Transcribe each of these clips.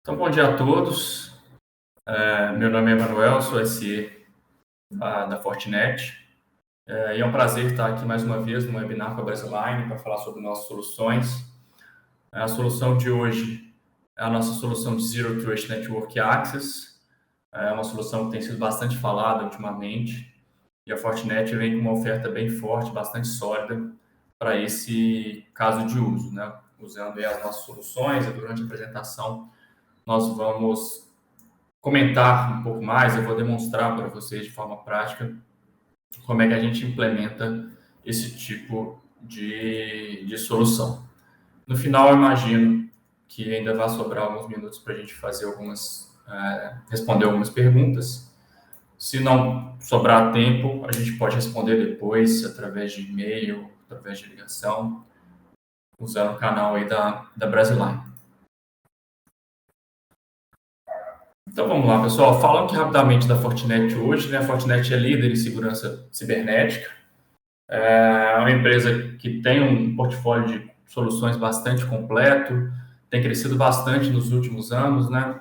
Então, bom dia a todos. Meu nome é Emanuel, sou SE da Fortinet. E é um prazer estar aqui mais uma vez no webinar com a Brasiline para falar sobre nossas soluções. A solução de hoje é a nossa solução de Zero Trust Network Access. É uma solução que tem sido bastante falada ultimamente. E a Fortinet vem com uma oferta bem forte, bastante sólida para esse caso de uso, né? Usando aí as nossas soluções, e durante a apresentação nós vamos comentar um pouco mais, eu vou demonstrar para vocês de forma prática como é que a gente implementa esse tipo de solução. No final, eu imagino que ainda vai sobrar alguns minutos para a gente fazer responder algumas perguntas. Se não sobrar tempo, a gente pode responder depois através de e-mail, através de ligação, usando o canal aí da Brasiline. Então vamos lá, pessoal. Falando aqui rapidamente da Fortinet hoje, né? A Fortinet é líder em segurança cibernética. É uma empresa que tem um portfólio de soluções bastante completo, tem crescido bastante nos últimos anos, né?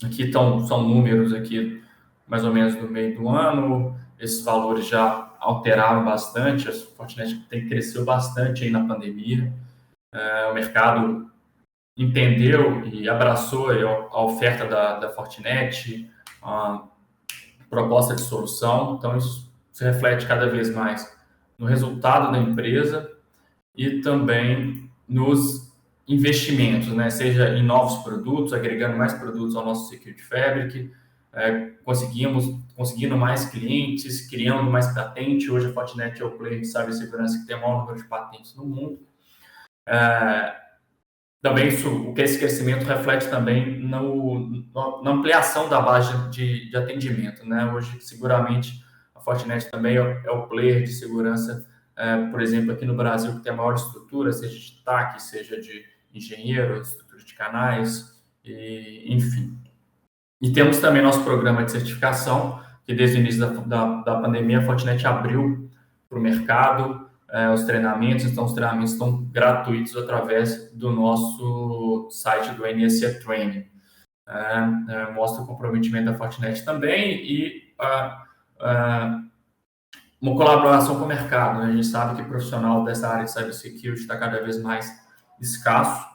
Aqui são números aqui mais ou menos no meio do ano. Esses valores já alteraram bastante. A Fortinet cresceu bastante aí na pandemia. O mercado entendeu e abraçou a oferta da Fortinet, a proposta de solução. Então, isso se reflete cada vez mais no resultado da empresa e também nos investimentos, né? Seja em novos produtos, agregando mais produtos ao nosso Security Fabric, conseguindo mais clientes, criando mais patente. Hoje a Fortinet é o player de cibersegurança que tem o maior número de patentes no mundo. Também esse crescimento reflete também na ampliação da base de atendimento, né? Hoje, seguramente, a Fortinet também é o player de segurança, por exemplo, aqui no Brasil, que tem a maior estrutura, seja de TAC, seja de engenheiro, estrutura de canais, enfim. E temos também nosso programa de certificação, que desde o início da pandemia, a Fortinet abriu para o mercado, os treinamentos. Então, os treinamentos estão gratuitos através do nosso site do NSE Training. Mostra o comprometimento da Fortinet também e uma colaboração com o mercado, né? A gente sabe que o profissional dessa área de cybersecurity está cada vez mais escasso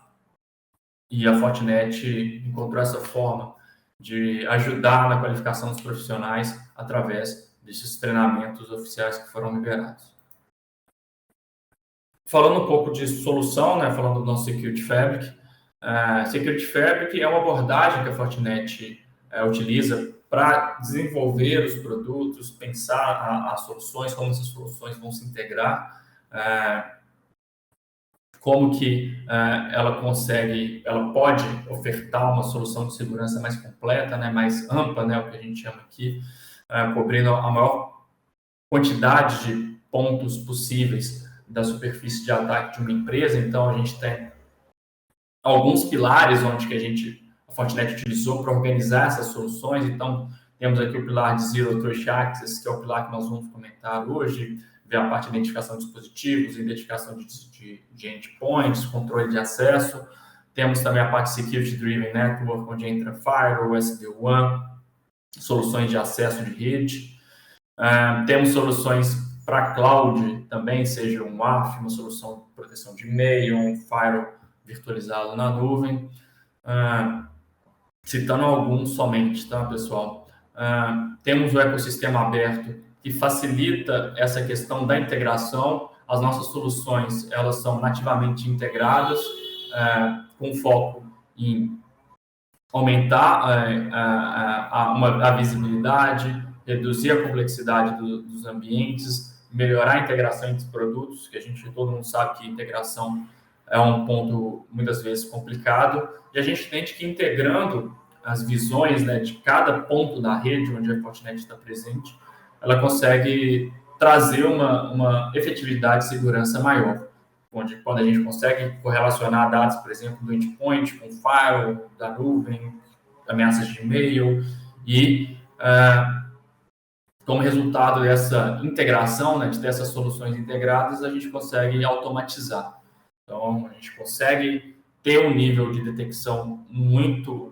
e a Fortinet encontrou essa forma de ajudar na qualificação dos profissionais através desses treinamentos oficiais que foram liberados. Falando um pouco de solução, né, falando do nosso Security Fabric, Security Fabric é uma abordagem que a Fortinet utiliza para desenvolver os produtos, pensar as soluções, como essas soluções vão se integrar, como que ela pode ofertar uma solução de segurança mais completa, né, mais ampla, né, o que a gente chama aqui, cobrindo a maior quantidade de pontos possíveis da superfície de ataque de uma empresa. Então, a gente tem alguns pilares onde que a Fortinet utilizou para organizar essas soluções. Então, temos aqui o pilar de Zero Trust Access, que é o pilar que nós vamos comentar hoje, ver a parte de identificação de dispositivos, identificação de endpoints, controle de acesso. Temos também a parte Security Driven Network, onde entra Firewall, SD-WAN, soluções de acesso de rede. Temos soluções para cloud também, seja um WAF, uma solução de proteção de e-mail, um firewall virtualizado na nuvem. Citando alguns somente, tá, pessoal? Temos o ecossistema aberto que facilita essa questão da integração. As nossas soluções, elas são nativamente integradas, com foco em aumentar a visibilidade, reduzir a complexidade dos ambientes, melhorar a integração entre os produtos, que todo mundo sabe que integração é um ponto muitas vezes complicado, e a gente entende que integrando as visões, né, de cada ponto da rede onde a Fortinet está presente, ela consegue trazer uma efetividade de segurança maior, onde quando a gente consegue correlacionar dados, por exemplo, do endpoint com firewall, da nuvem, ameaças de e-mail, e como resultado dessa integração, né, dessas soluções integradas, a gente consegue automatizar. Então, a gente consegue ter um nível de detecção muito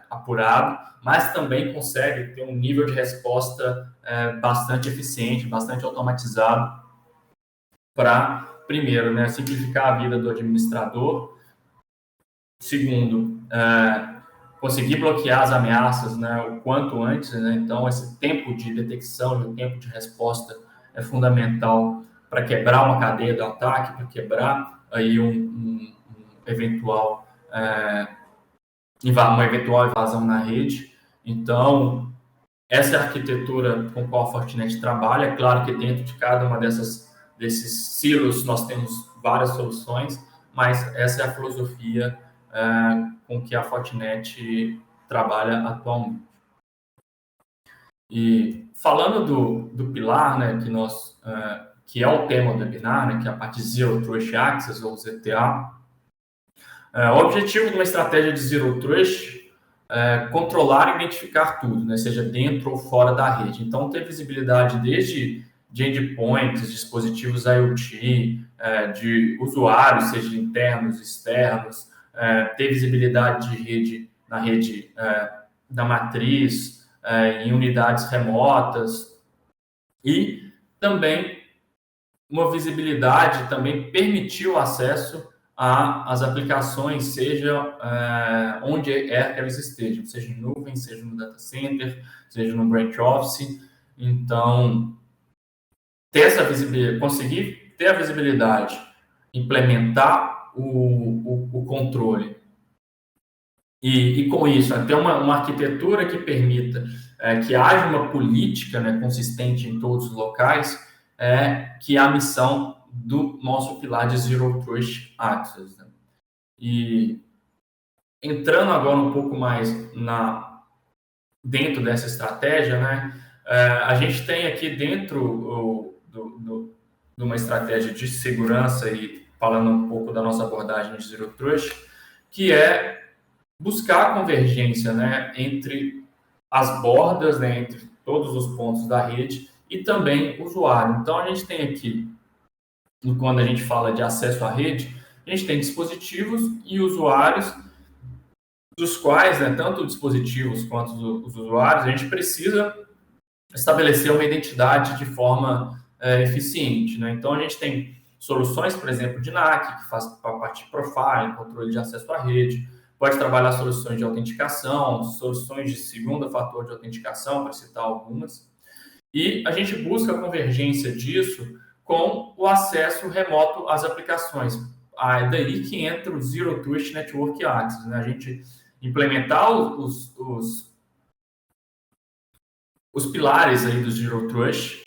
apurado, mas também consegue ter um nível de resposta bastante eficiente, bastante automatizado para, primeiro, né, simplificar a vida do administrador, segundo, conseguir bloquear as ameaças, né, o quanto antes, né? Então, esse tempo de detecção e o tempo de resposta é fundamental para quebrar uma cadeia do ataque, para quebrar aí uma eventual invasão na rede. Então, essa é a arquitetura com a qual a Fortinet trabalha. É claro que dentro de cada uma desses silos nós temos várias soluções, mas essa é a filosofia com que a Fortinet trabalha atualmente. E falando do pilar, né, que é o tema do webinar, né, que é a parte Zero Trust Access, ou ZTA, o objetivo de uma estratégia de Zero Trust é controlar e identificar tudo, né, seja dentro ou fora da rede. Então, ter visibilidade desde de endpoints, dispositivos IoT, de usuários, seja internos, externos, ter visibilidade de rede na rede da matriz, em unidades remotas, e também uma visibilidade, também permitir o acesso às aplicações, seja onde que elas estejam, seja em nuvem, seja no data center, seja no branch office. Então, ter essa visibilidade, conseguir ter a visibilidade, implementar o controle e com isso, ter uma arquitetura que permita que haja uma política, né, consistente em todos os locais, que é a missão do nosso pilar de Zero Trust Access. Né? E entrando agora um pouco mais dentro dessa estratégia, né, a gente tem aqui dentro de uma estratégia de segurança, e falando um pouco da nossa abordagem de Zero Trust, que é buscar a convergência, né, entre as bordas, né, entre todos os pontos da rede e também o usuário. Então, a gente tem aqui, quando a gente fala de acesso à rede, a gente tem dispositivos e usuários, dos quais, né, tanto os dispositivos quanto os usuários, a gente precisa estabelecer uma identidade de forma eficiente. Né? Então, a gente tem soluções, por exemplo, de NAC, que faz a parte de profile, controle de acesso à rede, pode trabalhar soluções de autenticação, soluções de segundo fator de autenticação, para citar algumas. E a gente busca a convergência disso com o acesso remoto às aplicações. É daí que entra o Zero Trust Network Access. Né? A gente implementar os pilares aí do Zero Trust,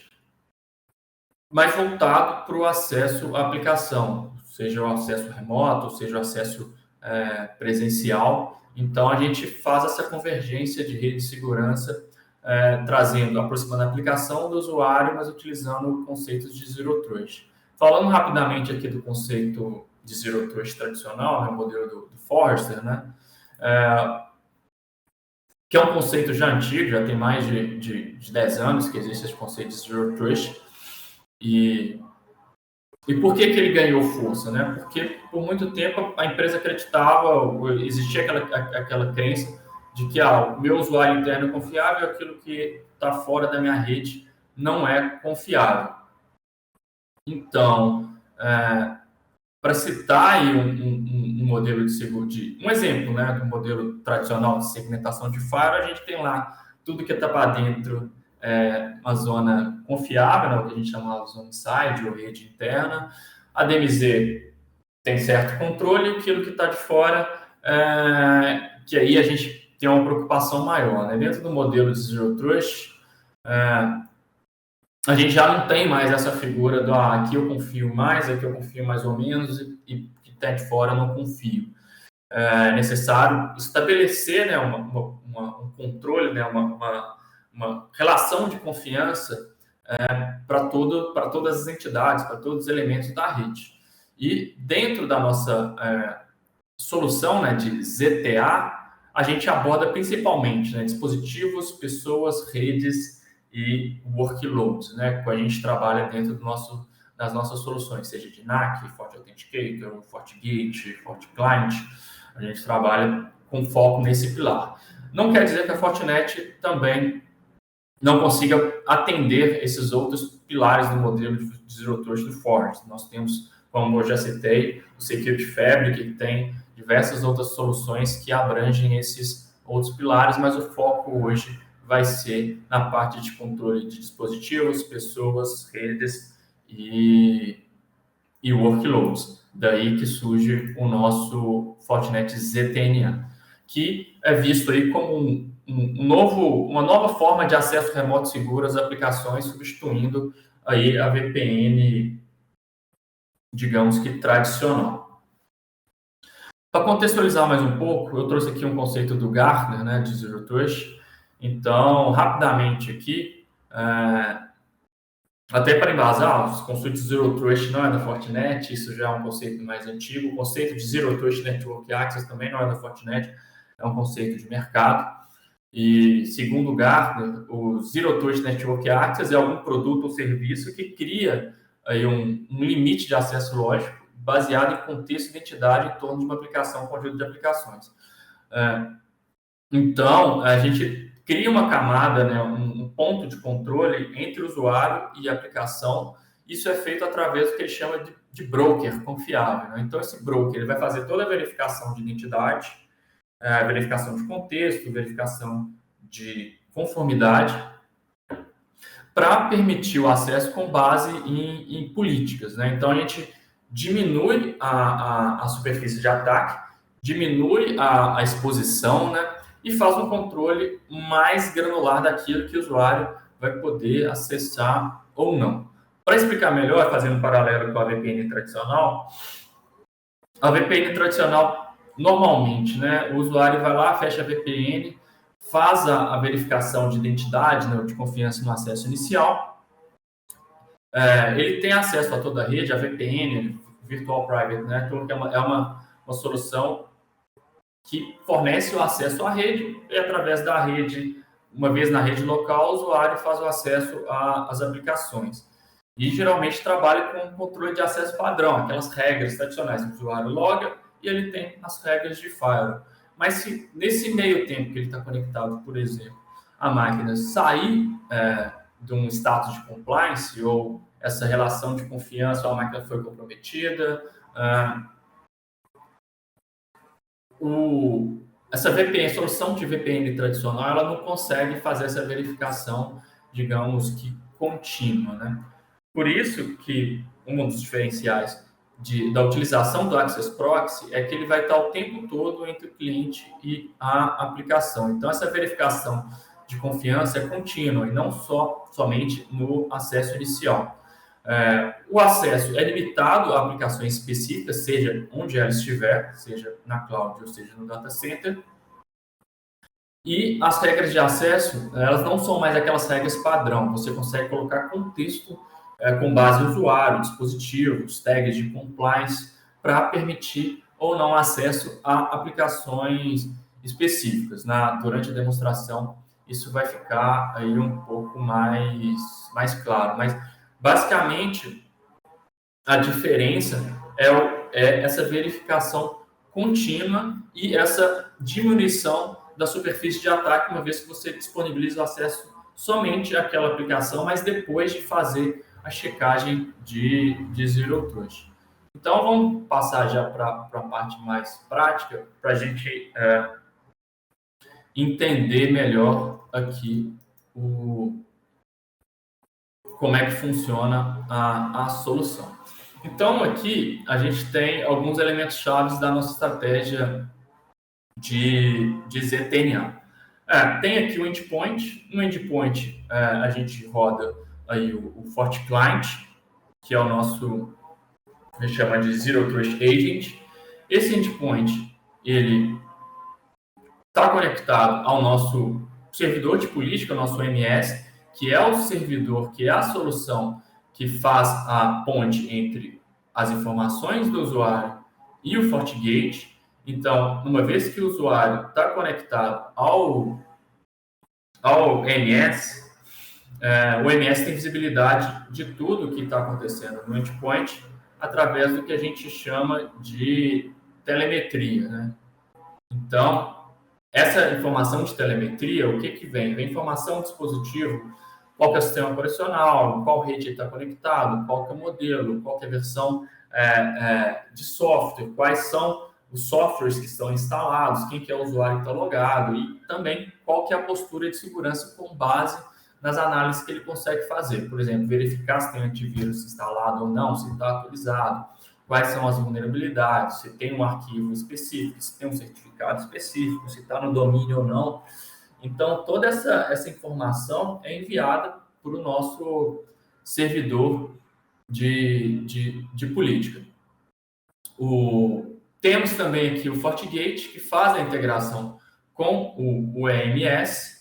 mas voltado para o acesso à aplicação, seja o acesso remoto, seja o acesso presencial. Então, a gente faz essa convergência de rede de segurança, trazendo, aproximando a aplicação do usuário, mas utilizando conceitos de Zero Trust. Falando rapidamente aqui do conceito de Zero Trust tradicional, né, o modelo do Forrester, né, que é um conceito já antigo, já tem mais de 10 anos que existe esse conceito de Zero Trust. E por que ele ganhou força? Né? Porque por muito tempo a empresa acreditava, existia aquela crença de que o meu usuário interno é confiável, aquilo que está fora da minha rede não é confiável. Então, para citar aí um modelo um exemplo, né, do modelo tradicional de segmentação de firewall, a gente tem lá tudo que está para dentro, uma zona confiável, né, o que a gente chama de zona inside ou rede interna. A DMZ tem certo controle, e aquilo que está de fora, que aí a gente tem uma preocupação maior. Né? Dentro do modelo de Zero Trust, a gente já não tem mais essa figura do aqui eu confio mais, aqui eu confio mais ou menos, e que está de fora eu não confio. É necessário estabelecer, né, um controle, né, uma relação de confiança para todas as entidades, para todos os elementos da rede. E dentro da nossa solução, né, de ZTA, a gente aborda principalmente, né, dispositivos, pessoas, redes e workloads, né, que a gente trabalha dentro das nossas soluções, seja de NAC, Forte Authenticator, FortiGate, FortiClient. A gente trabalha com foco nesse pilar. Não quer dizer que a Fortinet também não consiga atender esses outros pilares do modelo de Zero Trust do Forte. Nós temos, como eu já citei, o Security Fabric, que tem diversas outras soluções que abrangem esses outros pilares, mas o foco hoje vai ser na parte de controle de dispositivos, pessoas, redes e workloads. Daí que surge o nosso Fortinet ZTNA, que é visto aí como uma nova forma de acesso remoto seguro às aplicações, substituindo aí a VPN, digamos que tradicional. Para contextualizar mais um pouco, eu trouxe aqui um conceito do Gartner, né, de Zero Trust. Então, rapidamente aqui, até para embasar, o conceito de Zero Trust não é da Fortinet, isso já é um conceito mais antigo. O conceito de Zero Trust Network Access também não é da Fortinet, é um conceito de mercado. E, segundo o Gartner, o Zero Trust Network Access é algum produto ou serviço que cria aí um limite de acesso lógico baseado em contexto e identidade em torno de uma aplicação, um conjunto de aplicações. Então, a gente cria uma camada, né, um ponto de controle entre o usuário e a aplicação. Isso é feito através do que ele chama de broker confiável, né? Então, esse broker ele vai fazer toda a verificação de identidade, verificação de contexto, verificação de conformidade, para permitir o acesso com base em políticas, né? Então, a gente diminui a superfície de ataque, diminui a exposição, né? E faz um controle mais granular daquilo que o usuário vai poder acessar ou não. Para explicar melhor, fazendo um paralelo com a VPN tradicional, a VPN tradicional, normalmente, né, o usuário vai lá, fecha a VPN, faz a verificação de identidade, né, de confiança no acesso inicial. Ele tem acesso a toda a rede, a VPN, Virtual Private Network, é uma solução que fornece o acesso à rede e, através da rede, uma vez na rede local, o usuário faz o acesso às aplicações. E, geralmente, trabalha com controle de acesso padrão, aquelas regras tradicionais. O usuário loga e ele tem as regras de firewall. Mas se nesse meio tempo que ele está conectado, por exemplo, a máquina sair de um status de compliance ou essa relação de confiança, a máquina foi comprometida, essa VPN, solução de VPN tradicional, ela não consegue fazer essa verificação, digamos que contínua, né? Por isso que um dos diferenciais da utilização do Access Proxy é que ele vai estar o tempo todo entre o cliente e a aplicação. Então, essa verificação de confiança é contínua e não somente no acesso inicial. O acesso é limitado a aplicações específicas, seja onde ela estiver, seja na cloud ou seja no data center. E as regras de acesso, elas não são mais aquelas regras padrão. Você consegue colocar contexto com base no usuário, dispositivos, tags de compliance, para permitir ou não acesso a aplicações específicas. Durante a demonstração, isso vai ficar aí um pouco mais claro. Mas, basicamente, a diferença é essa verificação contínua e essa diminuição da superfície de ataque, uma vez que você disponibiliza o acesso somente àquela aplicação, mas depois de fazer a checagem de Zero Trust. Então, vamos passar já para a parte mais prática, para a gente entender melhor aqui como é que funciona a solução. Então, aqui a gente tem alguns elementos chaves da nossa estratégia de ZTNA. Tem aqui o endpoint. No endpoint, a gente roda aí o FortiClient, que é o nosso, a gente chama de Zero Trust Agent. Esse endpoint, ele está conectado ao nosso servidor de política, o nosso MS, que é o servidor, que é a solução que faz a ponte entre as informações do usuário e o FortiGate. Então, uma vez que o usuário está conectado ao MS, o MS tem visibilidade de tudo que está acontecendo no endpoint através do que a gente chama de telemetria, né? Então, essa informação de telemetria, o que vem? Vem informação do dispositivo, qual que é o sistema operacional, qual rede ele está conectado, qual que é o modelo, qual que é a versão de software, quais são os softwares que estão instalados, quem que é o usuário que está logado e também qual que é a postura de segurança com base nas análises que ele consegue fazer. Por exemplo, verificar se tem antivírus instalado ou não, se está atualizado, quais são as vulnerabilidades, se tem um arquivo específico, se tem um certificado específico, se está no domínio ou não. Então, toda essa informação é enviada para o nosso servidor de política. Temos também aqui o FortiGate, que faz a integração com o EMS,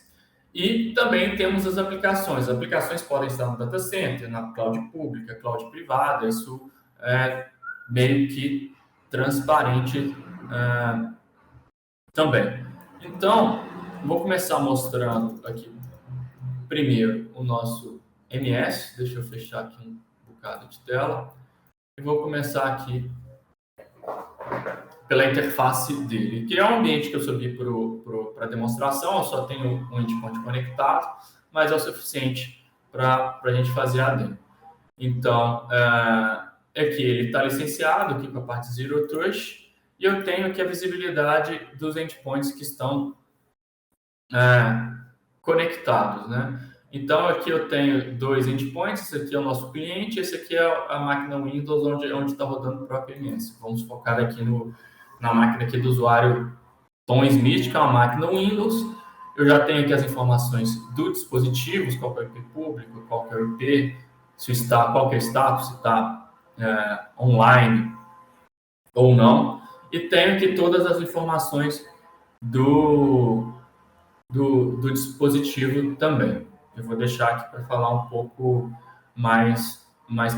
e também temos as aplicações. As aplicações podem estar no data center, na cloud pública, cloud privada, isso é meio que transparente também. Então, vou começar mostrando aqui primeiro o nosso MS. Deixa eu fechar aqui um bocado de tela. E vou começar aqui pela interface dele. Que é um ambiente que eu subi para demonstração, eu só tenho um endpoint conectado, mas é o suficiente para a gente fazer a demo. Então, aqui ele está licenciado aqui com a parte Zero Trust, e eu tenho aqui a visibilidade dos endpoints que estão conectados, né? Então, aqui eu tenho 2 endpoints, esse aqui é o nosso cliente, esse aqui é a máquina Windows onde está rodando o próprio MS. Vamos focar aqui na máquina aqui do usuário Tom Smith, que é uma máquina Windows. Eu já tenho aqui as informações do dispositivo, qual é o IP público, qual é o IP, qual é o status, se está online ou não. E tenho aqui todas as informações do dispositivo também. Eu vou deixar aqui para falar um pouco mais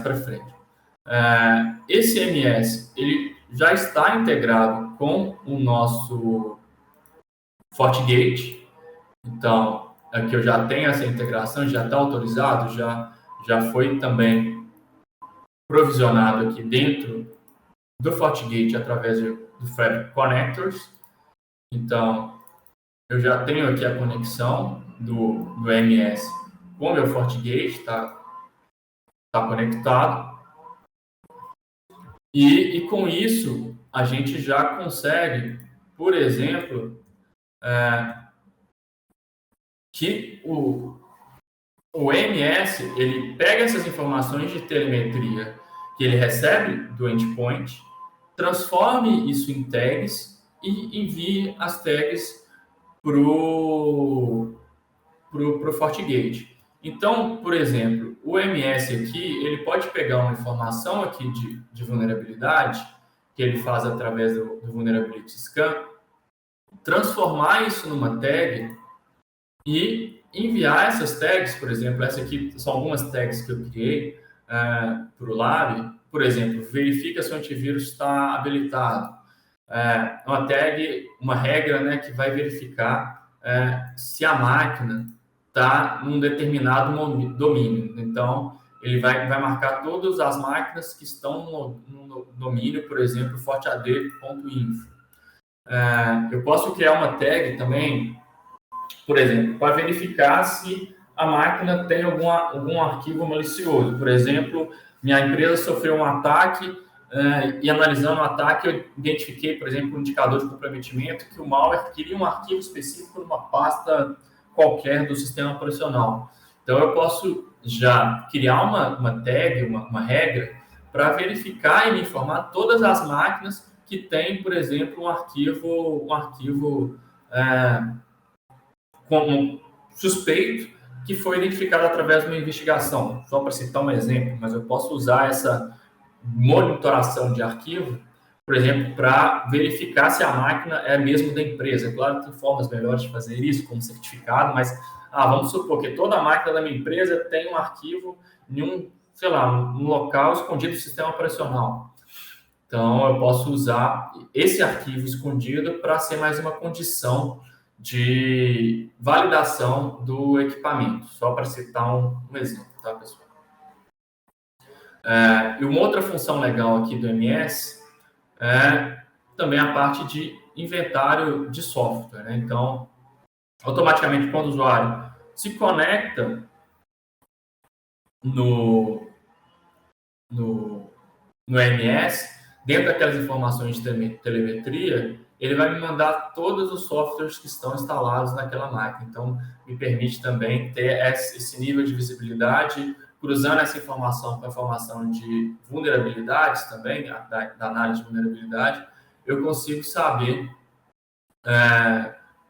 para frente. Esse MS ele já está integrado com o nosso FortiGate. Então, aqui eu já tenho essa integração, já está autorizado, já foi também provisionado aqui dentro do FortiGate através do Fabric Connectors. Então, eu já tenho aqui a conexão do MS com o meu FortiGate, está conectado. E com isso, a gente já consegue, por exemplo, que o MS ele pega essas informações de telemetria que ele recebe do endpoint, transforme isso em tags e envie as tags para o FortiGate. Então, por exemplo, o MS aqui, ele pode pegar uma informação aqui de vulnerabilidade, que ele faz através do Vulnerability Scan, transformar isso numa tag e enviar essas tags, por exemplo, essa aqui são algumas tags que eu criei para o Lab. Por exemplo, verifica se o antivírus está habilitado. Uma tag, uma regra, né, que vai verificar se a máquina está num determinado domínio. Então, ele vai marcar todas as máquinas que estão no domínio, por exemplo, fortead.info. Eu posso criar uma tag também, por exemplo, para verificar se a máquina tem algum arquivo malicioso. Por exemplo, minha empresa sofreu um ataque e analisando o ataque, eu identifiquei, por exemplo, um indicador de comprometimento que o malware queria um arquivo específico numa pasta qualquer do sistema operacional. Então, eu posso já criar uma tag, uma regra, para verificar e me informar todas as máquinas que têm, por exemplo, um arquivo como suspeito que foi identificado através de uma investigação. Só para citar um exemplo, mas eu posso usar essa monitoração de arquivo, por exemplo, para verificar se a máquina é mesmo da empresa. É claro que tem formas melhores de fazer isso, como certificado, mas vamos supor que toda máquina da minha empresa tem um arquivo em um local escondido do sistema operacional. Então, eu posso usar esse arquivo escondido para ser mais uma condição de validação do equipamento, só para citar um exemplo, tá, pessoal? E uma outra função legal aqui do MS é também a parte de inventário de software, né? Então, automaticamente, quando o usuário se conecta no MS, dentro daquelas informações de telemetria, ele vai me mandar todos os softwares que estão instalados naquela máquina. Então, me permite também ter esse nível de visibilidade, cruzando essa informação com a informação de vulnerabilidades também, da análise de vulnerabilidade, eu consigo saber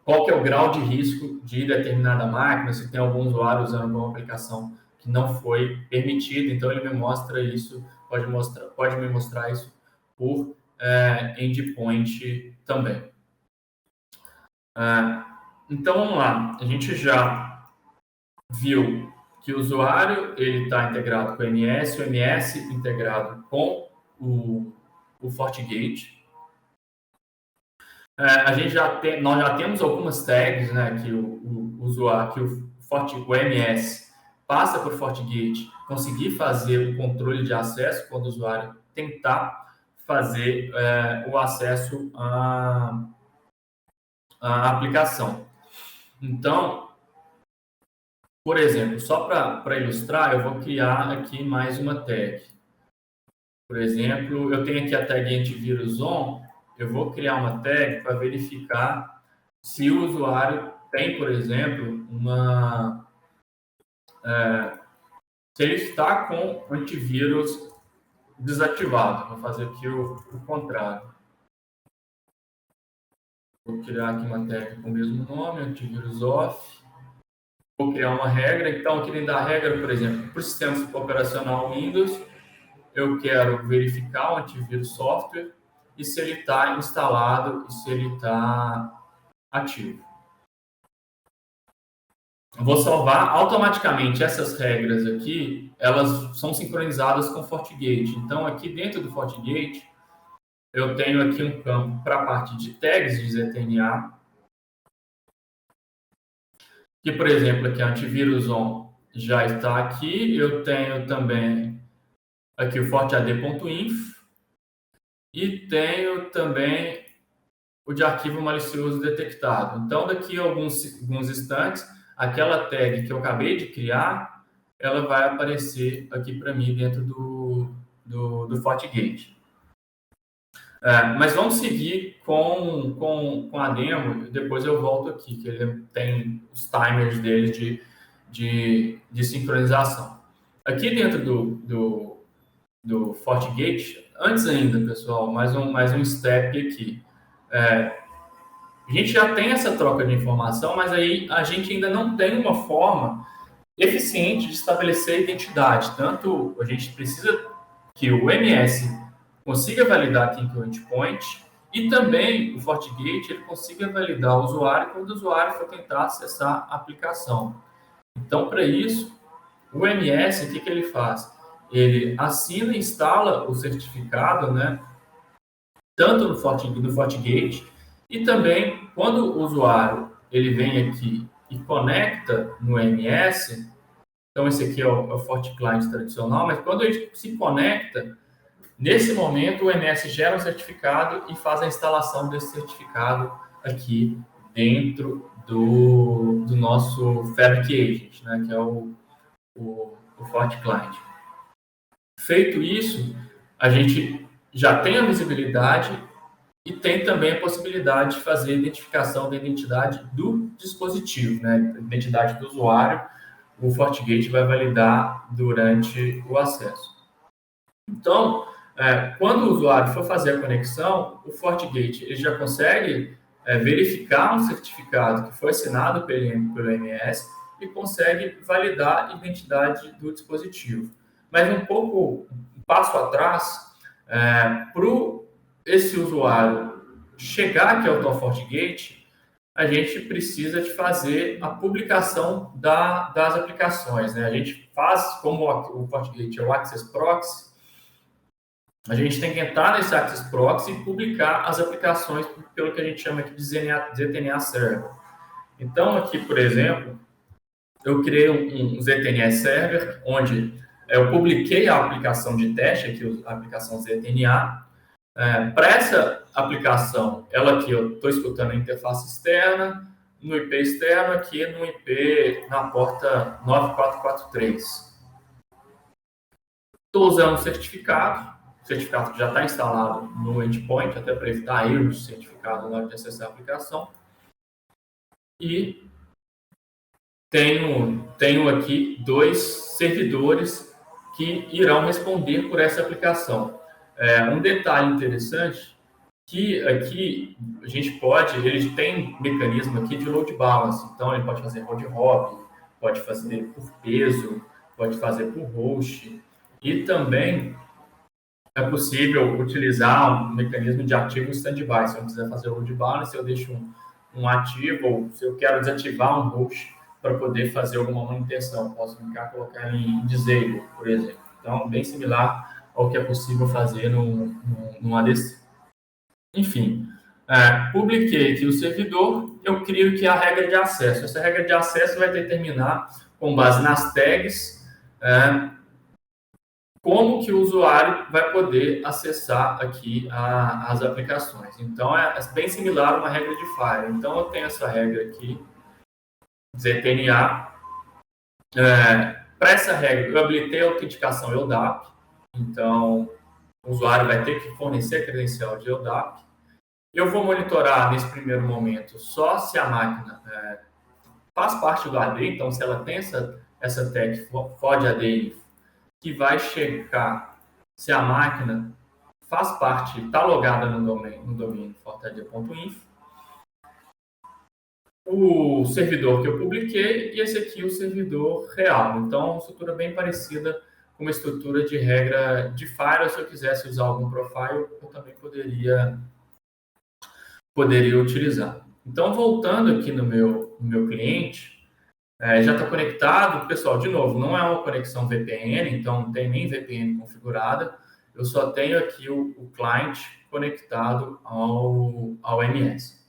qual que é o grau de risco de determinada máquina, se tem algum usuário usando alguma aplicação que não foi permitida. Então, ele me mostra isso, pode me mostrar isso por endpoint também. Então, vamos lá. A gente já viu que o usuário está integrado com o MS integrado com o FortiGate. Nós já temos algumas tags, né, que o usuário, que o MS passa por FortiGate, conseguir fazer o controle de acesso quando o usuário tentar fazer o acesso à aplicação. Então, por exemplo, só para ilustrar, eu vou criar aqui mais uma tag. Por exemplo, eu tenho aqui a tag antivírus on, eu vou criar uma tag para verificar se o usuário tem, por exemplo, se ele está com o antivírus desativado. Vou fazer aqui o contrário. Vou criar aqui uma tag com o mesmo nome, antivírus off. Vou criar uma regra. Então, aqui dentro da regra, por exemplo, para o sistema operacional Windows, eu quero verificar o antivírus software e se ele está instalado e se ele está ativo. Eu vou salvar automaticamente essas regras aqui, elas são sincronizadas com o FortiGate. Então, aqui dentro do FortiGate, eu tenho aqui um campo para a parte de tags de ZTNA, que, por exemplo, aqui antivírus on já está aqui. Eu tenho também aqui o fortead.inf e tenho também o de arquivo malicioso detectado. Então, daqui a alguns instantes, aquela tag que eu acabei de criar, ela vai aparecer aqui para mim dentro do FortiGate. Mas vamos seguir com a demo, depois eu volto aqui, que ele tem os timers dele de sincronização. Aqui dentro do FortiGate, antes ainda, pessoal, mais um step aqui. A gente já tem essa troca de informação, mas aí a gente ainda não tem uma forma eficiente de estabelecer a identidade. Tanto a gente precisa que o MS consiga validar aqui em o endpoint e também o FortiGate ele consiga validar o usuário quando o usuário for tentar acessar a aplicação. Então, para isso, o MS, o que ele faz? Ele assina e instala o certificado, né? Tanto no FortiGate e também quando o usuário ele vem aqui e conecta no MS. Então, esse aqui é o FortiClient tradicional, mas quando ele se conecta, nesse momento o MS gera um certificado e faz a instalação desse certificado aqui dentro do nosso Fabric Agent, né, que é o FortiClient. Feito isso, a gente já tem a visibilidade e tem também a possibilidade de fazer a identificação da identidade do dispositivo, né? A identidade do usuário, o FortiGate vai validar durante o acesso. Então, quando o usuário for fazer a conexão, o FortiGate ele já consegue verificar um certificado que foi assinado pelo MS e consegue validar a identidade do dispositivo. Mas um passo atrás, para esse usuário chegar aqui ao FortiGate, a gente precisa de fazer a publicação das aplicações, né? A gente faz, como o FortiGate é o Access Proxy, a gente tem que entrar nesse Access Proxy e publicar as aplicações pelo que a gente chama aqui de ZTNA Server. Então, aqui, por exemplo, eu criei um ZTNA Server, onde eu publiquei a aplicação de teste, aqui a aplicação ZTNA. Para essa aplicação, ela aqui, eu estou escutando a interface externa, no IP externo, aqui no IP na porta 9443. Estou usando o certificado que já está instalado no endpoint, até para evitar erros de certificado na hora de acessar a aplicação. E tenho aqui 2 servidores que irão responder por essa aplicação. Um detalhe interessante, que aqui a gente ele tem mecanismo aqui de load balance, então ele pode fazer round robin, pode fazer por peso, pode fazer por host, e também é possível utilizar um mecanismo de ativo standby. Se eu quiser fazer o load balance, eu deixo um ativo, ou se eu quero desativar um host para poder fazer alguma manutenção, posso colocar em disable, por exemplo. Então, bem similar ao que é possível fazer no ADC. Enfim, publiquei aqui o servidor, eu crio aqui a regra de acesso. Essa regra de acesso vai determinar, com base nas tags, como que o usuário vai poder acessar aqui as aplicações. Então, é bem similar a uma regra de Fire. Então, eu tenho essa regra aqui, ZTNA. Para essa regra, eu habilitei a autenticação EUDAP. Então, o usuário vai ter que fornecer a credencial de EUDAP. Eu vou monitorar, nesse primeiro momento, só se a máquina faz parte do AD. Então, se ela tem essa tag FOD AD, que vai checar se a máquina faz parte, está logada no domínio fortad.info. O servidor que eu publiquei, e esse aqui é o servidor real. Então, uma estrutura bem parecida com uma estrutura de regra de Firewall. Se eu quisesse usar algum profile, eu também poderia utilizar. Então, voltando aqui no meu cliente, já está conectado. Pessoal, de novo, não é uma conexão VPN, então não tem nem VPN configurada. Eu só tenho aqui o client conectado ao MS.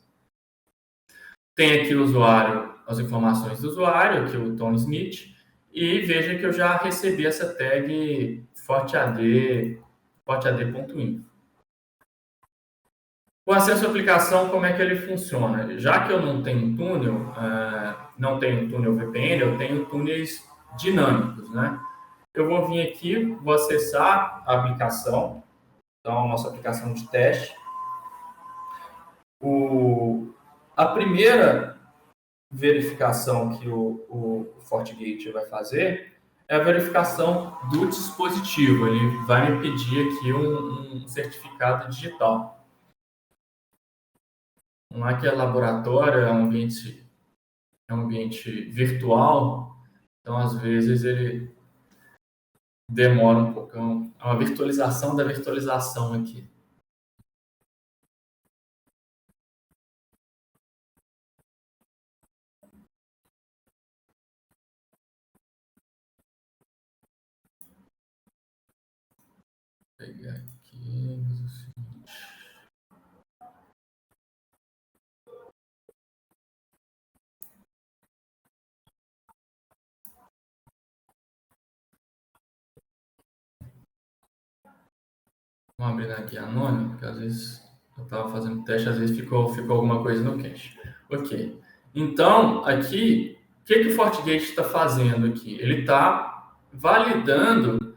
Tem aqui o usuário, as informações do usuário, aqui o Tony Smith, e veja que eu já recebi essa tag fortad.info. O acesso à aplicação, como é que ele funciona? Já que eu não tenho túnel, VPN, eu tenho túneis dinâmicos, né? Eu vou vir aqui, vou acessar a aplicação, então a nossa aplicação de teste. A primeira verificação que o FortiGate vai fazer é a verificação do dispositivo. Ele vai me pedir aqui um certificado digital. Não é que é laboratório, é um ambiente virtual, então às vezes ele demora um pouco. É uma virtualização da virtualização aqui. Vou pegar aqui. Vamos abrir aqui anônimo, porque às vezes eu estava fazendo teste, às vezes ficou alguma coisa no cache. Ok. Então, aqui, o que o FortiGate está fazendo aqui? Ele está validando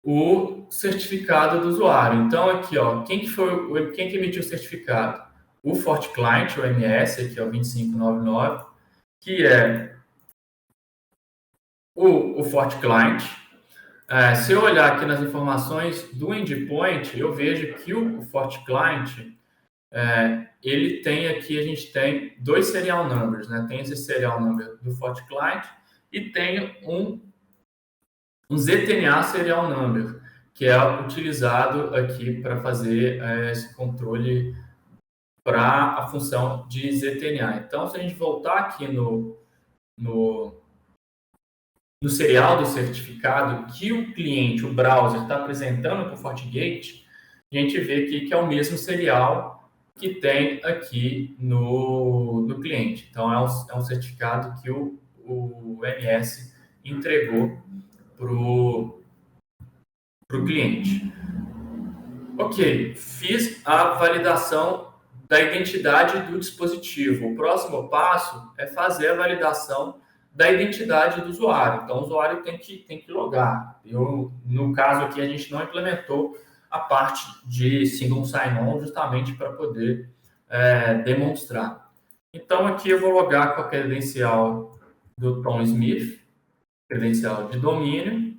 o certificado do usuário. Então, aqui, ó, quem que emitiu o certificado? O FortiClient, o MS, aqui é o 2599, que é o FortiClient. Se eu olhar aqui nas informações do endpoint, eu vejo que o FortiClient, ele tem aqui, a gente tem 2 serial numbers, né? Tem esse serial number do FortiClient e tem um ZTNA serial number, que é utilizado aqui para fazer esse controle para a função de ZTNA. Então, se a gente voltar aqui no serial do certificado que o cliente, o browser, está apresentando para o FortiGate, a gente vê aqui que é o mesmo serial que tem aqui no cliente. Então, é um certificado que o MS entregou para o cliente. Ok, fiz a validação da identidade do dispositivo. O próximo passo é fazer a validação da identidade do usuário. Então, o usuário tem que logar. No caso aqui, a gente não implementou a parte de single sign-on justamente para poder demonstrar. Então, aqui eu vou logar com a credencial do Tom Smith, credencial de domínio.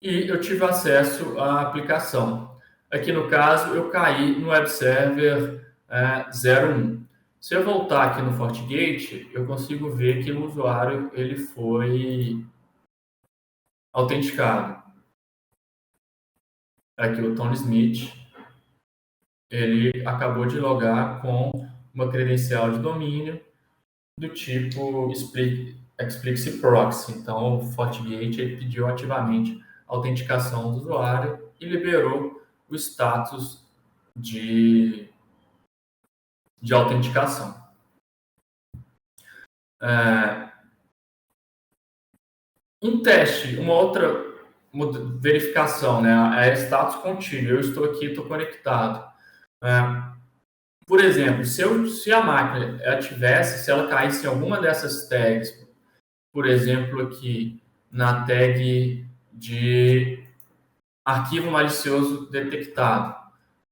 E eu tive acesso à aplicação. Aqui no caso, eu caí no Web Server 01. Se eu voltar aqui no FortiGate, eu consigo ver que o usuário ele foi autenticado. Aqui o Tom Smith, ele acabou de logar com uma credencial de domínio do tipo Explicit Proxy. Então, o FortiGate ele pediu ativamente a autenticação do usuário e liberou o status de autenticação. Um teste, uma outra verificação, né? É status contínuo. Eu estou aqui, estou conectado. Por exemplo, se a máquina se ela caísse em alguma dessas tags, por exemplo, aqui na tag de arquivo malicioso detectado,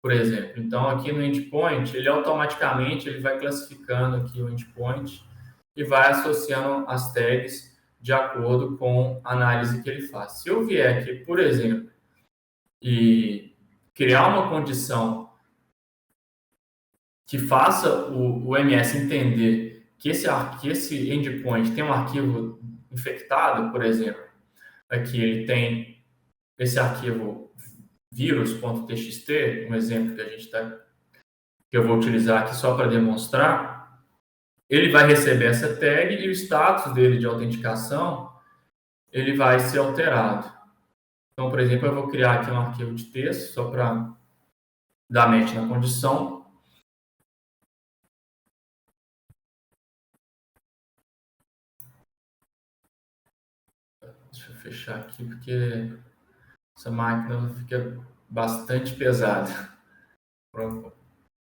por exemplo. Então, aqui no endpoint, ele automaticamente vai classificando aqui o endpoint e vai associando as tags de acordo com a análise que ele faz. Se eu vier aqui, por exemplo, e criar uma condição que faça o MS entender que esse endpoint tem um arquivo infectado, por exemplo, aqui ele tem esse arquivo vírus.txt, um exemplo que eu vou utilizar aqui só para demonstrar, ele vai receber essa tag e o status dele de autenticação ele vai ser alterado. Então, por exemplo, eu vou criar aqui um arquivo de texto só para dar match na condição. Deixa eu fechar aqui porque essa máquina fica bastante pesada.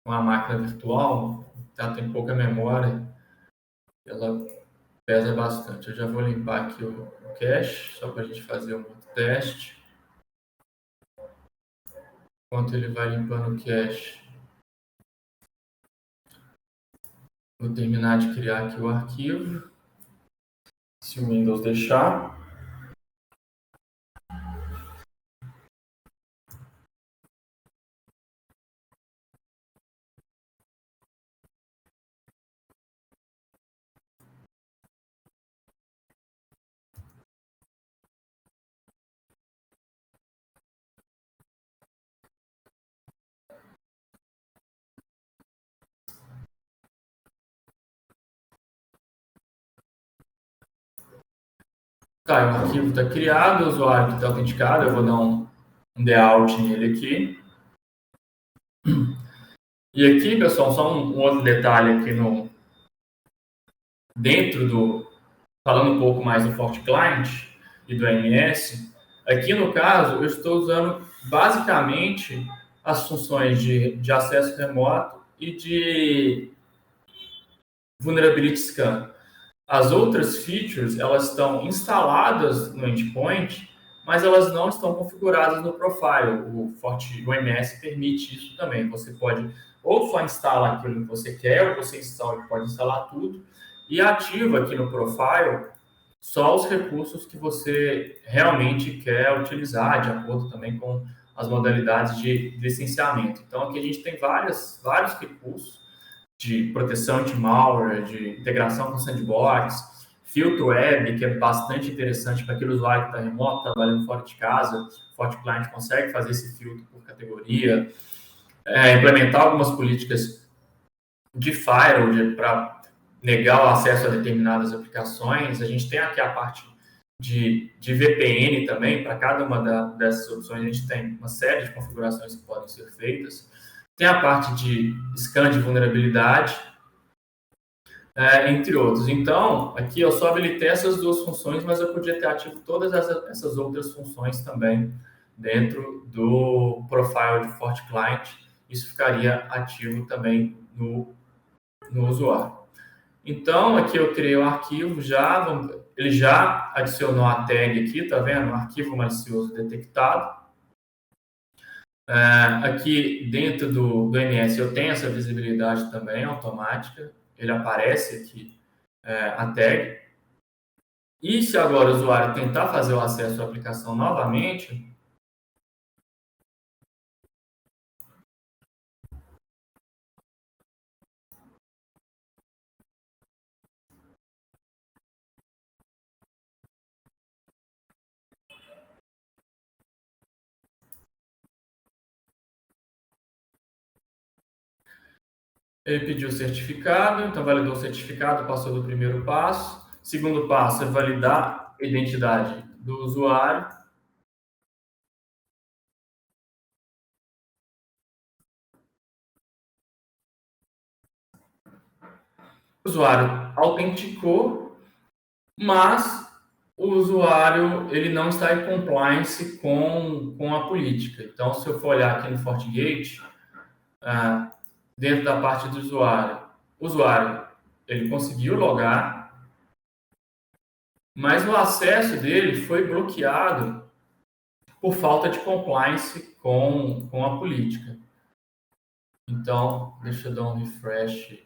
Uma máquina virtual, ela tem pouca memória, ela pesa bastante. Eu já vou limpar aqui o cache, só para a gente fazer um outro teste. Enquanto ele vai limpando o cache, vou terminar de criar aqui o arquivo. Se o Windows deixar. Tá, o arquivo está criado, o usuário que está autenticado, eu vou dar um layout nele aqui. E aqui, pessoal, só um outro detalhe aqui falando um pouco mais do FortiClient e do MS, aqui no caso eu estou usando basicamente as funções de acesso remoto e de vulnerability scan. As outras features, elas estão instaladas no endpoint, mas elas não estão configuradas no profile. O MS permite isso também. Você pode ou só instalar aquilo que você quer, ou você pode instalar tudo, e ativa aqui no profile só os recursos que você realmente quer utilizar, de acordo também com as modalidades de licenciamento. Então, aqui a gente tem vários recursos de proteção anti-malware, de integração com sandbox, filtro web, que é bastante interessante para aquele usuário que está remoto, trabalhando fora de casa. O FortiClient consegue fazer esse filtro por categoria, implementar algumas políticas de firewall para negar o acesso a determinadas aplicações. A gente tem aqui a parte de VPN também. Para cada uma dessas opções, a gente tem uma série de configurações que podem ser feitas. Tem a parte de scan de vulnerabilidade, entre outros. Então, aqui eu só habilitei essas duas funções, mas eu podia ter ativo todas essas outras funções também dentro do profile de FortiClient. Isso ficaria ativo também no usuário. Então, aqui eu criei um arquivo, ele já adicionou a tag aqui, tá vendo? Um arquivo malicioso detectado. Aqui dentro do MS eu tenho essa visibilidade também automática, ele aparece aqui a tag. E se agora o usuário tentar fazer o acesso à aplicação novamente, ele pediu o certificado, então validou o certificado, passou do primeiro passo. Segundo passo é validar a identidade do usuário. O usuário autenticou, mas o usuário ele não está em compliance com a política. Então, se eu for olhar aqui no FortiGate, dentro da parte do usuário, o usuário ele conseguiu logar, mas o acesso dele foi bloqueado por falta de compliance com a política. Então, deixa eu dar um refresh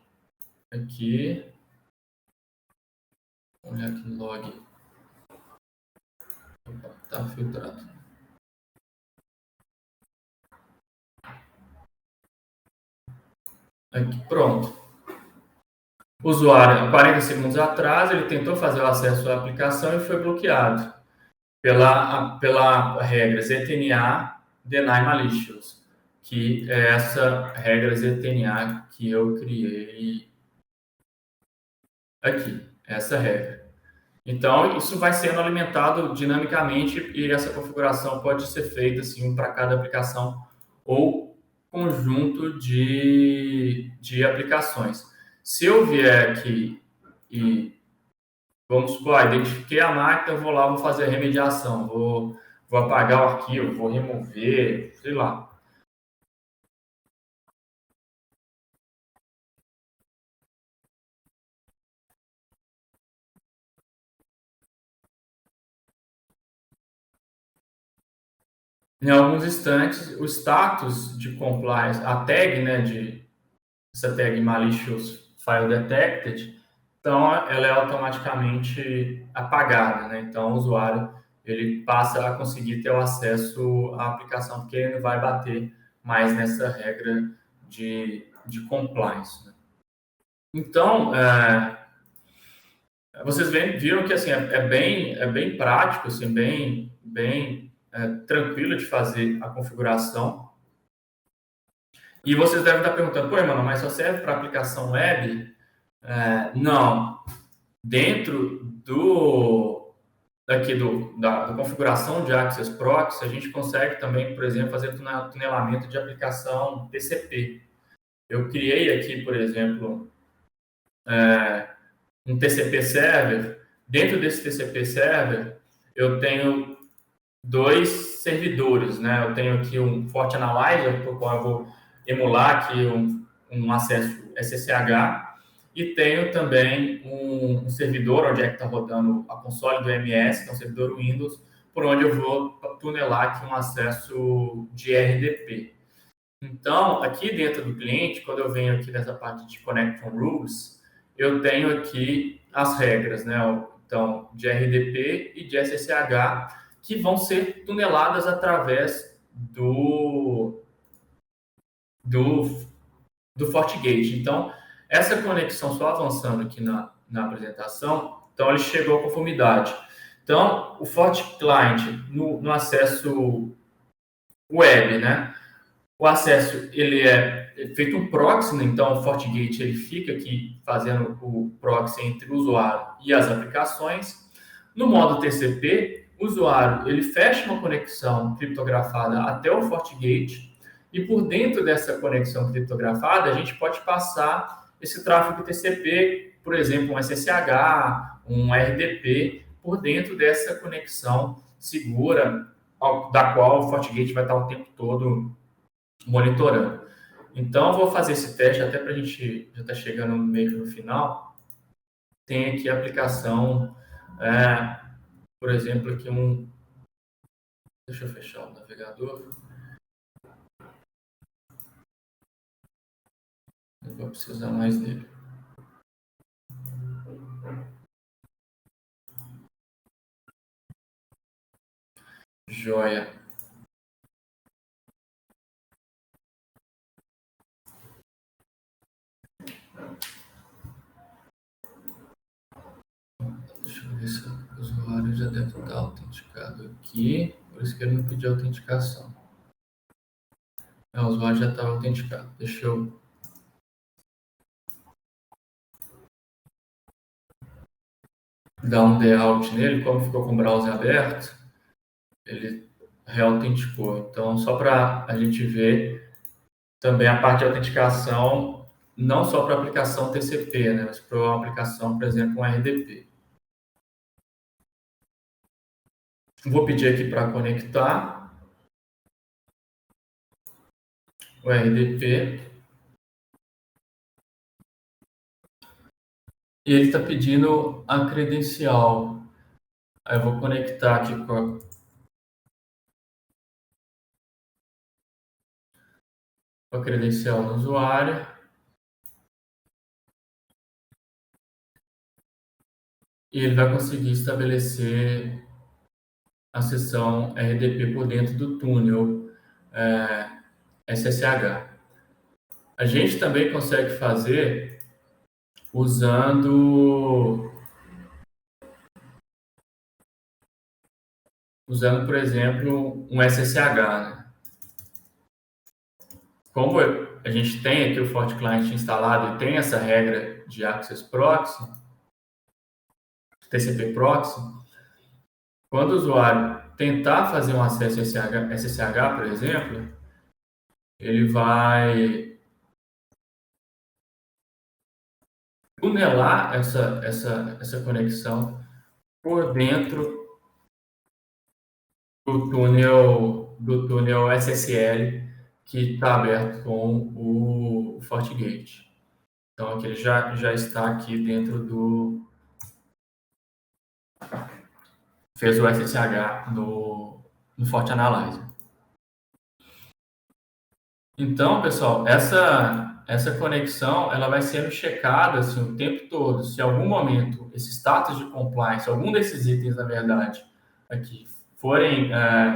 aqui. Olha aqui no log. Opa, tá filtrado. Aqui, pronto. O usuário, 40 segundos atrás, ele tentou fazer o acesso à aplicação e foi bloqueado pela regra ZTNA Deny Malicious, que é essa regra ZTNA que eu criei aqui, essa regra. Então, isso vai sendo alimentado dinamicamente e essa configuração pode ser feita assim, para cada aplicação ou conjunto de aplicações. Se eu vier aqui e, vamos supor, identifiquei a máquina, vou lá, vou fazer a remediação, vou apagar o arquivo, vou remover, sei lá. Em alguns instantes, o status de compliance, a tag, né, essa tag malicious file detected, então ela é automaticamente apagada, né? Então o usuário ele passa a conseguir ter o acesso à aplicação porque ele não vai bater mais nessa regra de compliance, né? Então, vocês viram que assim é bem prático, assim, bem tranquilo de fazer a configuração. E vocês devem estar perguntando, pô, mano, mas só serve para aplicação web? Não. Dentro da configuração de Access Proxy, a gente consegue também, por exemplo, fazer tunelamento de aplicação TCP. Eu criei aqui, por exemplo, um TCP server. Dentro desse TCP server, eu tenho dois servidores, né? Eu tenho aqui um FortiAnalyzer, para o qual eu vou emular aqui um acesso SSH, e tenho também um servidor onde é que está rodando a console do MS, que é um servidor Windows, por onde eu vou tunelar aqui um acesso de RDP. Então, aqui dentro do cliente, quando eu venho aqui nessa parte de Connection Rules, eu tenho aqui as regras, né? Então, de RDP e de SSH, que vão ser tuneladas através do FortiGate. Então, essa conexão, só avançando aqui na apresentação, então ele chegou à conformidade. Então, o FortiClient, no acesso web, né? O acesso, ele é feito um proxy, né? Então o FortiGate ele fica aqui fazendo o proxy entre o usuário e as aplicações. No modo TCP, o usuário ele fecha uma conexão criptografada até o FortiGate e por dentro dessa conexão criptografada a gente pode passar esse tráfego TCP, por exemplo, um SSH, um RDP, por dentro dessa conexão segura da qual o FortiGate vai estar o tempo todo monitorando. Então, vou fazer esse teste até para a gente já estar chegando meio que no final. Tem aqui a aplicação, por exemplo, aqui deixa eu fechar o navegador. Eu vou precisar mais dele. Joia. Deixa eu ver se o usuário já deve estar autenticado aqui. Por isso que ele não pediu autenticação. O usuário já estava autenticado. Deixa eu dar um out nele. Como ficou com o browser aberto, ele reautenticou. Então, só para a gente ver também a parte de autenticação, não só para a aplicação TCP, né, mas para uma aplicação, por exemplo, um RDP. Vou pedir aqui para conectar o RDP. E ele está pedindo a credencial. Aí eu vou conectar aqui com a credencial do usuário. E ele vai conseguir estabelecer a sessão RDP por dentro do túnel SSH. A gente também consegue fazer usando, por exemplo, um SSH. Né? Como a gente tem aqui o FortiClient instalado e tem essa regra de Access Proxy, TCP Proxy, quando o usuário tentar fazer um acesso SSH, por exemplo, ele vai tunelar essa conexão por dentro do túnel SSL que está aberto com o FortiGate. Então, aqui ele já está aqui dentro fez o SSH no FortiAnalyzer. Então, pessoal, essa conexão ela vai sendo checada assim, o tempo todo. Se em algum momento esse status de compliance, algum desses itens, na verdade, aqui,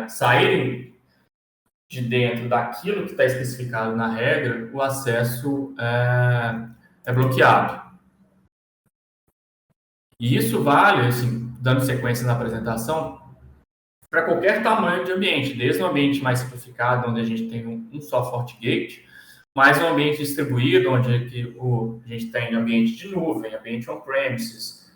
saírem de dentro daquilo que está especificado na regra, o acesso é bloqueado. E isso vale, assim, dando sequência na apresentação, para qualquer tamanho de ambiente, desde um ambiente mais simplificado, onde a gente tem um só FortiGate, mais um ambiente distribuído, onde a gente tem ambiente de nuvem, ambiente on-premises,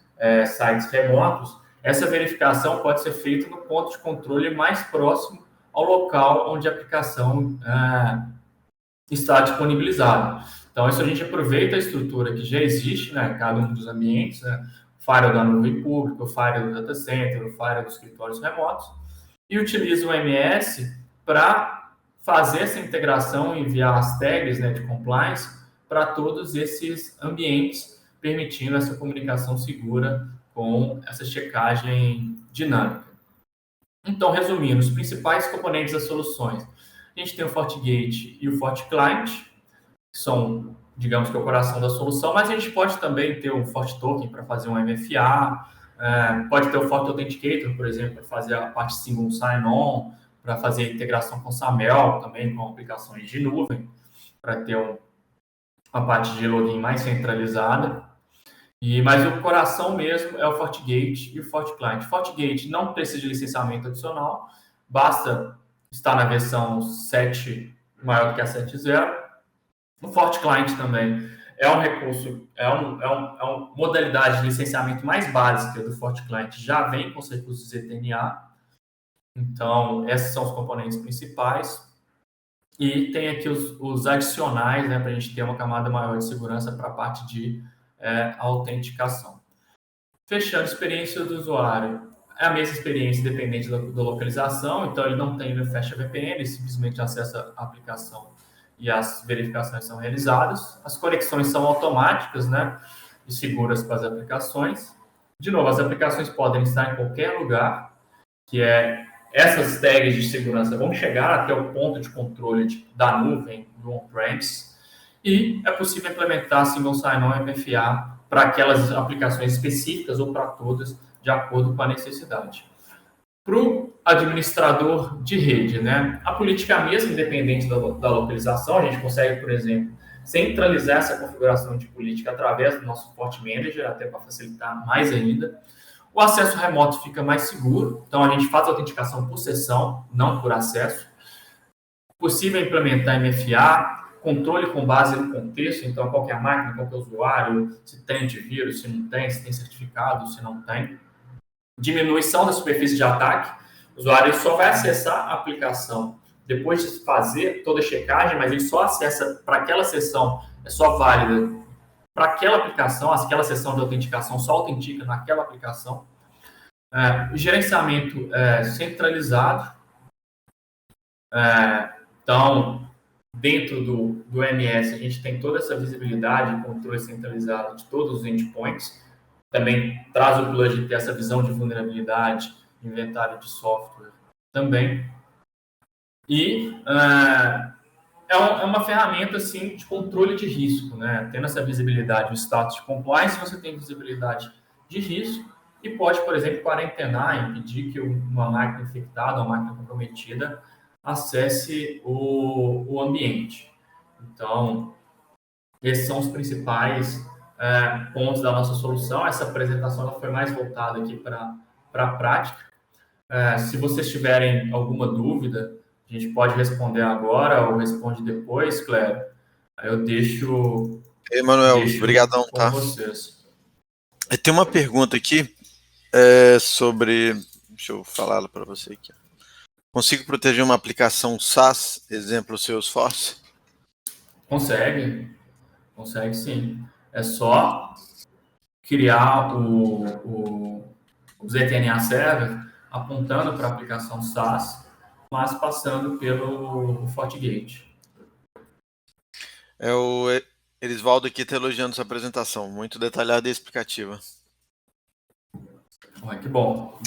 sites remotos. Essa verificação pode ser feita no ponto de controle mais próximo ao local onde a aplicação está disponibilizada. Então, isso a gente aproveita a estrutura que já existe, né, em cada um dos ambientes, né, o firewall da nuvem pública, o firewall do data center, o firewall dos escritórios remotos, e utiliza o MS para fazer essa integração e enviar as tags, né, de compliance para todos esses ambientes, permitindo essa comunicação segura com essa checagem dinâmica. Então, resumindo, os principais componentes das soluções. A gente tem o FortiGate e o FortiClient, que são, digamos que, o coração da solução, mas a gente pode também ter o FortiToken para fazer um MFA, pode ter o FortiAuthenticator, por exemplo, para fazer a parte Single Sign-On, para fazer a integração com SAML, também com aplicações de nuvem, para ter uma parte de login mais centralizada. Mas o coração mesmo é o FortiGate e o FortiClient. O FortiGate não precisa de licenciamento adicional, basta estar na versão 7 maior do que a 7.0. O FortiClient também é um recurso, uma modalidade de licenciamento mais básica do FortiClient, já vem com os recursos ZTNA. Então, esses são os componentes principais. E tem aqui os adicionais, né, para a gente ter uma camada maior de segurança para a parte de autenticação. Fechando a experiência do usuário, é a mesma experiência independente da localização, então ele não tem fecha VPN, ele simplesmente acessa a aplicação e as verificações são realizadas. As conexões são automáticas, né, e seguras para as aplicações. De novo, as aplicações podem estar em qualquer lugar, que essas tags de segurança vão chegar até o ponto de controle da nuvem, do on-premise, e é possível implementar Single Sign-On MFA para aquelas aplicações específicas ou para todas, de acordo com a necessidade. Para o administrador de rede, né, a política é a mesma, independente da localização. A gente consegue, por exemplo, centralizar essa configuração de política através do nosso Port Manager, até para facilitar mais ainda. O acesso remoto fica mais seguro, então a gente faz a autenticação por sessão, não por acesso. Possível implementar MFA, controle com base no contexto, então qual que é a máquina, qual que é o usuário, se tem antivírus, se não tem, se tem certificado, se não tem. Diminuição da superfície de ataque, o usuário só vai acessar a aplicação depois de fazer toda a checagem, mas ele só acessa para aquela sessão, é só válida para aquela aplicação, aquela sessão de autenticação só autentica naquela aplicação. Gerenciamento centralizado. Então, dentro do MS, a gente tem toda essa visibilidade e controle centralizado de todos os endpoints. Também traz o plus de ter essa visão de vulnerabilidade, inventário de software também. E é uma ferramenta assim, de controle de risco, né? Tendo essa visibilidade, o status de compliance, você tem visibilidade de risco e pode, por exemplo, quarentenar, impedir que uma máquina infectada, uma máquina comprometida, acesse o ambiente. Então, esses são os principais pontos da nossa solução. Essa apresentação ela foi mais voltada aqui para a prática. Se vocês tiverem alguma dúvida, a gente pode responder agora ou responde depois, Cléber. Aí eu deixo... Emanuel, obrigadão, tá? Vocês. Tem uma pergunta aqui sobre... Deixa eu falar para você aqui. Consigo proteger uma aplicação SaaS, exemplo Salesforce? Consegue sim. É só criar o ZTNA Server apontando para a aplicação SaaS, mas passando pelo FortiGate. O Elisvaldo aqui está elogiando sua apresentação, muito detalhada e explicativa. Que bom.